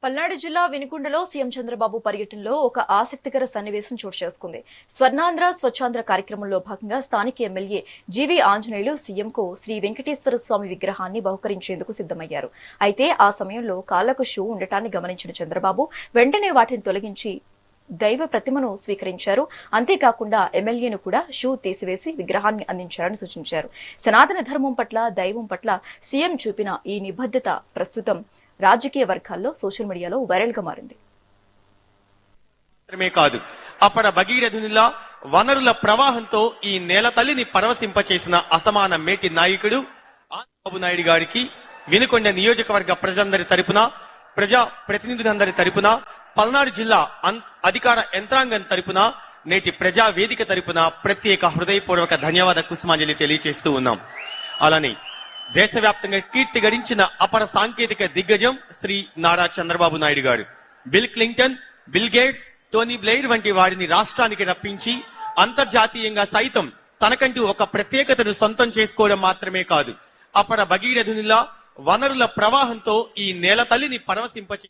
పల్నాడు జిల్లా వినుకొండలో సీఎం చంద్రబాబు పర్యటనలో ఒక ఆసక్తికర సన్నివేశం చోటు చేసుకుంది. స్వర్ణాంధ్ర స్వచ్ఛాంధ్ర కార్యక్రమంలో భాగంగా స్థానిక ఎమ్మెల్యే జీవీ ఆంజనేయులు సీఎంకు శ్రీ వెంకటేశ్వర స్వామి విగ్రహాన్ని బహుకరించేందుకు సిద్దమయ్యారు. అయితే ఆ సమయంలో కాళ్లకు షూ ఉండటాన్ని గమనించిన చంద్రబాబు వెంటనే వాటిని తొలగించి దైవ ప్రతిమను స్వీకరించారు. అంతేకాకుండా ఎమ్మెల్యేను కూడా షూ తీసివేసి విగ్రహాన్ని అందించారని సూచించారు. సనాతన ధర్మం పట్ల దైవం పట్ల సీఎం చూపిన ఈ నిబద్ధత ప్రస్తుతం రాజకీయ వర్గాల్లో సోషల్ మీడియాలో వైరల్ గా మారింది. కాదు, అప్పడ భగీరథునిలా వనరుల ప్రవాహంతో ఈ నేల తల్లిని పరవశింపచేసిన అసమాన మేటి నాయకుడు చంద్రబాబు నాయుడు గారికి వినుకొండ నియోజకవర్గ ప్రజలందరి తరపున, ప్రజా ప్రతినిధులందరి తరపున, పల్నాడు జిల్లా అధికార యంత్రాంగం తరపున, నేటి ప్రజా వేదిక తరపున ప్రత్యేక హృదయపూర్వక ధన్యవాద కుసుమాంజలి తెలియజేస్తూ ఉన్నాం. అలానే దేశవ్యాప్తంగా కీర్తి గడించిన అపర సాంకేతిక దిగ్గజం శ్రీ నారా చంద్రబాబు నాయుడు గారు bill Clinton, bill gates, Tony Blair వంటి వారిని రాష్ట్రానికి రప్పించి అంతర్జాతీయంగా సైతం తనకంటూ ఒక ప్రత్యేకతను సొంతం చేసుకోవడం మాత్రమే కాదు, అపర భగీరథునిలా వనరుల ప్రవాహంతో ఈ నేల తల్లిని పరవశింపచే